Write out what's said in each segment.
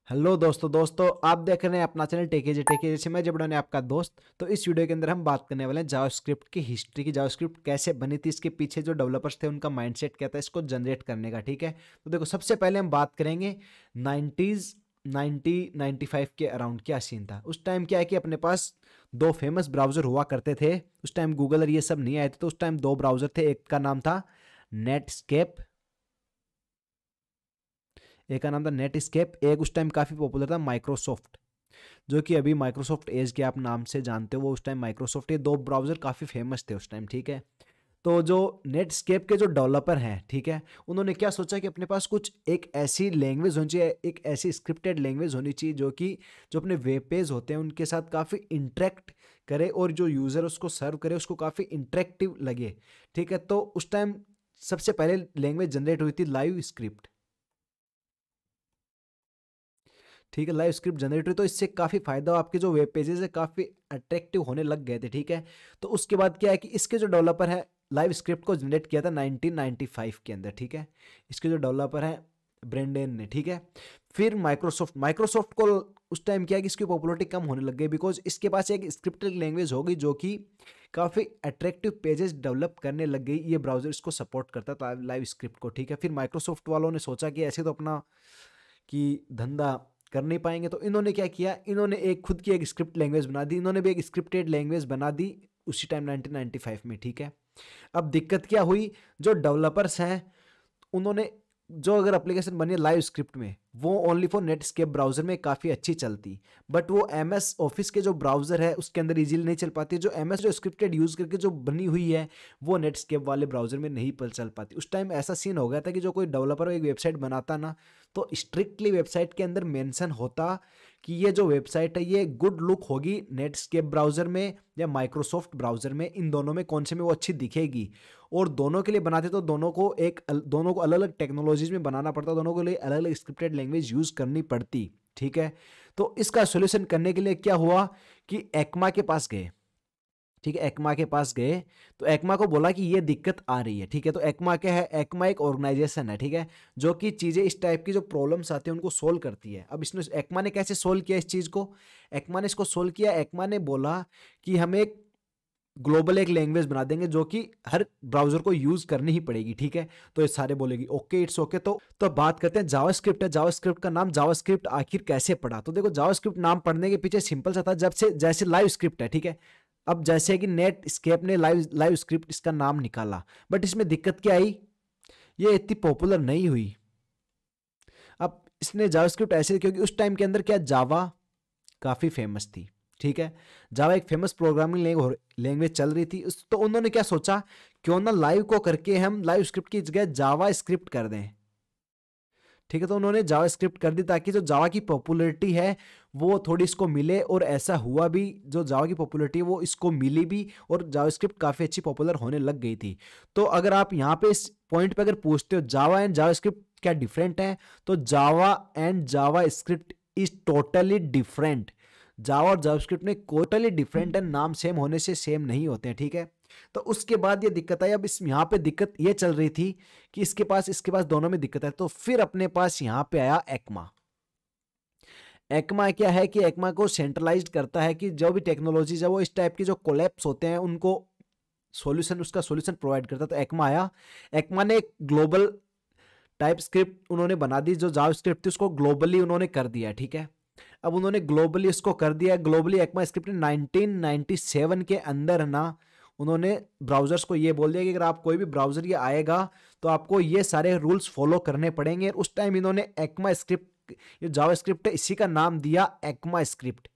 Hello दोस्तों आप देख रहे हैं अपना चैनल टेके से मैं जबड़ा ने आपका दोस्त। तो इस वीडियो के अंदर हम बात करने वाले हैं जावास्क्रिप्ट की हिस्ट्री की। जावास्क्रिप्ट कैसे बनी थी, इसके पीछे जो डेवलपर्स थे उनका माइंडसेट क्या था इसको जनरेट करने का। ठीक है, तो देखो सबसे पहले हम बात करेंगे 90s 90-95 के अराउंड क्या सीन था। उस टाइम क्या है कि अपने पास दो फेमस ब्राउजर हुआ करते थे। उस टाइम गूगल और ये सब नहीं आए थे, तो उस टाइम दो ब्राउजर थे। एक का नाम था नेटस्केप, एक का नाम था नेटस्केप, एक उस टाइम काफ़ी पॉपुलर था माइक्रोसॉफ्ट, जो कि अभी माइक्रोसॉफ्ट एज के आप नाम से जानते हो। वो उस टाइम माइक्रोसॉफ्ट, ये दो ब्राउज़र काफ़ी फेमस थे उस टाइम। ठीक है, तो जो नेटस्केप के जो डेवलपर हैं, ठीक है, उन्होंने क्या सोचा कि अपने पास कुछ एक ऐसी लैंग्वेज होनी चाहिए, एक ऐसी स्क्रिप्टेड लैंग्वेज होनी चाहिए जो कि जो अपने वेब पेज होते हैं उनके साथ काफ़ी इंटरेक्ट करे और जो यूज़र उसको सर्व करे उसको काफ़ी इंटरेक्टिव लगे। ठीक है, तो उस टाइम सबसे पहले लैंग्वेज जनरेट हुई थी लाइव स्क्रिप्ट। ठीक है, लाइव स्क्रिप्ट जनरेट हुई तो इससे काफ़ी फायदा हुआ, आपके जो वेब पेजेस है काफ़ी अट्रैक्टिव होने लग गए थे। ठीक है, तो उसके बाद क्या है कि इसके जो डेवलपर है लाइव स्क्रिप्ट को जनरेट किया था 1995 के अंदर। ठीक है, इसके जो डेवलपर हैं ब्रेंडेन ने। ठीक है, फिर माइक्रोसॉफ्ट को उस टाइम क्या है कि इसकी पॉपुलरिटी कम होने लग गई, बिकॉज इसके पास एक स्क्रिप्टेड लैंग्वेज हो गई जो कि काफ़ी अट्रैक्टिव पेजेस डेवलप करने लग गई। ये ब्राउजर इसको सपोर्ट करता था लाइव स्क्रिप्ट को। ठीक है, फिर माइक्रोसॉफ्ट वालों ने सोचा कि ऐसे तो अपना कि धंधा कर नहीं पाएंगे, तो इन्होंने क्या किया, इन्होंने एक खुद की एक स्क्रिप्ट लैंग्वेज बना दी। इन्होंने भी एक स्क्रिप्टेड लैंग्वेज बना दी उसी टाइम 1995 में। ठीक है, अब दिक्कत क्या हुई, जो डेवलपर्स हैं उन्होंने जो अगर एप्लीकेशन बनी है लाइव स्क्रिप्ट में वो ओनली फॉर नेटस्केप ब्राउजर में काफ़ी अच्छी चलती, बट वो एम एस ऑफिस के जो ब्राउजर है उसके अंदर इजीली नहीं चल पाती। जो एम एस जो स्क्रिप्टेड यूज़ करके जो बनी हुई है वो नेटस्केप वाले ब्राउजर में नहीं चल पाती। उस टाइम ऐसा सीन हो गया था कि जो कोई डेवलपर एक वेबसाइट बनाता ना, तो स्ट्रिक्टली वेबसाइट के अंदर मेंशन होता कि ये जो वेबसाइट है ये गुड लुक होगी नेटस्केप ब्राउजर में या माइक्रोसॉफ्ट ब्राउजर में, इन दोनों में कौन से में वो अच्छी दिखेगी। और दोनों के लिए बनाते तो दोनों को अलग अलग टेक्नोलॉजीज में बनाना पड़ता, दोनों के लिए अलग अलग स्क्रिप्टेड लैंग्वेज यूज करनी पड़ती। ठीक है, तो इसका सोल्यूशन करने के लिए क्या हुआ कि एक्मा के पास गए। ठीक है, एक्मा के पास गए तो एक्मा को बोला कि ये दिक्कत आ रही है। ठीक है, तो एक्मा क्या है, एक्मा एक ऑर्गेनाइजेशन है, ठीक है, जो कि चीज़ें इस टाइप की जो प्रॉब्लम्स आती है उनको सोल्व करती है। अब इसने एक्मा ने कैसे सोल्व किया इस चीज़ को, एक्मा ने इसको सोल्व किया। एक्मा ने बोला कि हमें एक ग्लोबल एक लैंग्वेज बना देंगे जो कि हर ब्राउजर को यूज करनी ही पड़ेगी। ठीक है, तो ये सारे बोलेगी ओके इट्स ओके। तो बात करते हैं जावास्क्रिप्ट है। जावास्क्रिप्ट का नाम जावास्क्रिप्ट आखिर कैसे पड़ा, तो देखो जावास्क्रिप्ट नाम पढ़ने के पीछे सिंपल सा था, जब से जैसे लाइव स्क्रिप्ट है। ठीक है, अब जैसे कि नेट स्केप ने लाइव लाइव स्क्रिप्ट इसका नाम निकाला, बट इसमें दिक्कत क्या आई, ये इतनी पॉपुलर नहीं हुई। अब इसने जावास्क्रिप्ट ऐसे क्योंकि उस टाइम के अंदर क्या जावा काफ़ी फेमस थी। ठीक है, जावा एक फेमस प्रोग्रामिंग लैंग्वेज चल रही थी। तो उन्होंने क्या सोचा, क्यों ना लाइव को करके हम लाइव स्क्रिप्ट की जगह जावा स्क्रिप्ट कर दें। ठीक है, तो उन्होंने जावा स्क्रिप्ट कर दी ताकि जो जावा की पॉपुलरिटी है वो थोड़ी इसको मिले, और ऐसा हुआ भी, जो जावा की पॉपुलरिटी है वो इसको मिली भी, और जावा स्क्रिप्ट काफ़ी अच्छी पॉपुलर होने लग गई थी। तो अगर आप यहाँ पे इस पॉइंट पे अगर पूछते हो जावा एंड जावा स्क्रिप्ट क्या डिफरेंट है, तो Java and Java script is totally different. Java और जावास्क्रिप्ट में टोटली डिफरेंट है, नाम सेम होने से सेम नहीं होते हैं। ठीक है, तो उसके बाद ये दिक्कत आई। अब इस यहाँ पे दिक्कत ये चल रही थी कि इसके पास दोनों में दिक्कत है, तो फिर अपने पास यहाँ पे आया एक्मा। एक्मा क्या है कि एक्मा को सेंट्रलाइज्ड करता है कि जो भी टेक्नोलॉजीज है वो इस टाइप के जो कोलैप्स होते हैं उनको उसका सॉल्यूशन प्रोवाइड करता है। तो एक्मा आया, एक्मा ने एक ग्लोबल टाइप स्क्रिप्ट उन्होंने बना दी, जो जावा स्क्रिप्ट थी उसको ग्लोबली उन्होंने कर दिया। ठीक है, अब उन्होंने ग्लोबली इसको कर दिया। ग्लोबली एक्मा स्क्रिप्ट ने 1997 के अंदर ना उन्होंने ब्राउजर्स को ये बोल दिया कि अगर आप कोई भी ब्राउजर ये आएगा तो आपको ये सारे रूल्स फॉलो करने पड़ेंगे। उस टाइम इन्होंने एक्मा स्क्रिप्ट, ये जावा स्क्रिप्ट है, इसी का नाम दिया ECMA script.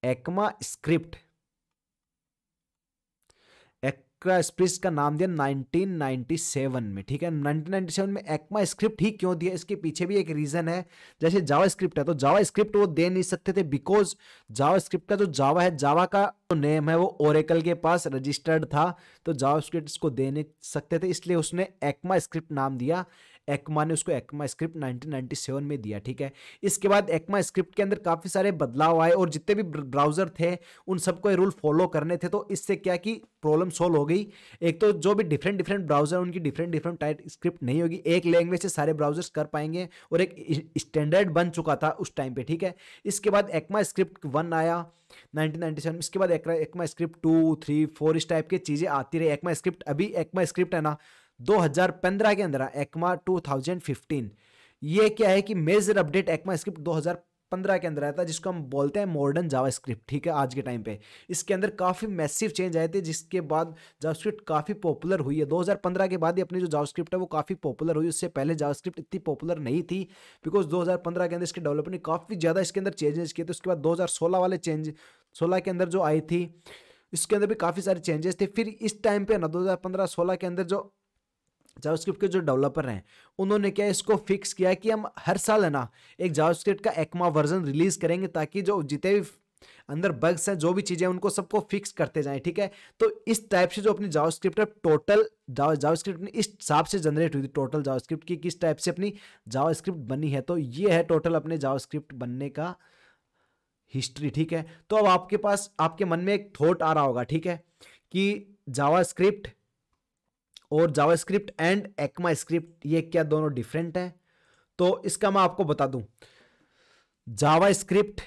ECMA script ECMA script का नाम दिया 1997 में। ठीक है, 1997 में एक्मा स्क्रिप्ट ही क्यों दिया, इसके पीछे भी एक रीजन है। जैसे जावा स्क्रिप्ट है तो जावा स्क्रिप्ट वो दे नहीं सकते थे, बिकॉज जावा स्क्रिप्ट का जो जावा है, जावा का जो नेम है वो ओरेकल के पास रजिस्टर्ड था, तो जावा स्क्रिप्ट इसको दे नहीं सकते थे, इसलिए उसने एक्मा स्क्रिप्ट नाम दिया। एक्मा ने उसको एक्मा स्क्रिप्ट 1997 में दिया, ठीक है। इसके बाद एक्मा स्क्रिप्ट के अंदर काफ़ी सारे बदलाव आए और जितने भी ब्राउज़र थे उन सबको ये रूल फॉलो करने थे, तो इससे क्या कि प्रॉब्लम सॉल्व हो गई। एक तो जो भी डिफरेंट डिफरेंट ब्राउज़र उनकी डिफरेंट डिफरेंट टाइप स्क्रिप्ट नहीं होगी, एक लैंग्वेज से सारे ब्राउज़र्स कर पाएंगे और एक स्टैंडर्ड बन चुका था उस टाइम पे, ठीक है। इसके बाद एक्मा स्क्रिप्ट 1 आया 1997, इसके बाद एक्मा स्क्रिप्ट 2, 3, 4 इस टाइप की चीज़ें आती रही। एक्मा स्क्रिप्ट अभी एक्मा स्क्रिप्ट है ना 2015 के अंदर एक्मा 2015, ये क्या है कि मेजर अपडेट एक्मा स्क्रिप्ट 2015 के अंदर आया था, जिसको हम बोलते हैं मॉडर्न जावास्क्रिप्ट, ठीक है। आज के टाइम पे इसके अंदर काफ़ी मैसिव चेंज आए थे, जिसके बाद जावास्क्रिप्ट काफ़ी पॉपुलर हुई है। 2015 के बाद ही अपनी जो जावास्क्रिप्ट है वो काफ़ी पॉपुलर हुई, उससे पहले जावास्क्रिप्ट इतनी पॉपुलर नहीं थी, बिकॉज 2015 के अंदर इसके डेवलपर ने काफ़ी ज़्यादा इसके अंदर चेंजेस किए थे। उसके बाद 2016 वाले चेंज 16 के अंदर जो आई थी, इसके अंदर भी काफ़ी सारे चेंजेस थे। फिर इस टाइम पे ना 2015-16 के अंदर जो जावास्क्रिप्ट के जो डेवलपर हैं उन्होंने क्या इसको फिक्स किया कि हम हर साल है ना एक जावास्क्रिप्ट का एक्मा वर्जन रिलीज करेंगे, ताकि जो जितने भी अंदर बग्स हैं, जो भी चीज़ें उनको सबको फिक्स करते जाएं, ठीक है। तो इस टाइप से जो अपनी जावास्क्रिप्ट है टोटल जावास्क्रिप्ट ने इस हिसाब से जनरेट हुई थी, टोटल जावास्क्रिप्ट की किस टाइप से अपनी जावास्क्रिप्ट बनी है। तो ये है टोटल अपने जावास्क्रिप्ट बनने का हिस्ट्री, ठीक है। तो अब आपके पास आपके मन में एक थॉट आ रहा होगा, ठीक है, कि जावास्क्रिप्ट और जावास्क्रिप्ट एंड एक्मा स्क्रिप्ट ये क्या दोनों डिफरेंट है। तो इसका मैं आपको बता दूं, JavaScript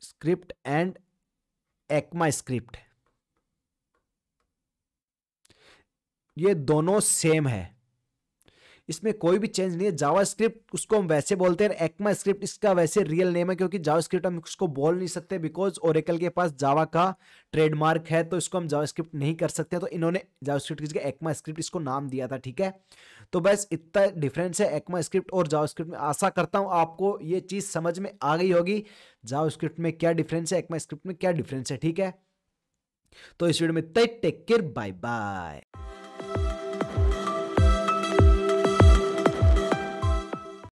script and ECMA script ये दोनों सेम है, इसमें कोई भी चेंज नहीं है। जावास्क्रिप्ट उसको हम वैसे बोलते हैं, एक्मा स्क्रिप्ट इसका वैसे रियल नेम है, क्योंकि जावास्क्रिप्ट हम इसको बोल नहीं सकते बिकॉज ओरेकल के पास जावा का ट्रेडमार्क है, तो इसको हम जावास्क्रिप्ट नहीं कर सकते, तो इन्होंने जावास्क्रिप्ट की जगह एक्मा स्क्रिप्ट इसको नाम दिया था, ठीक है। तो बस इतना डिफरेंस है एक्मा स्क्रिप्ट और जावास्क्रिप्ट में। आशा करता हूं आपको ये चीज समझ में आ गई होगी, जावास्क्रिप्ट में क्या डिफरेंस है, एक्मा स्क्रिप्ट में क्या डिफरेंस है, ठीक है। तो इस वीडियो में टेक केयर, बाय बाय।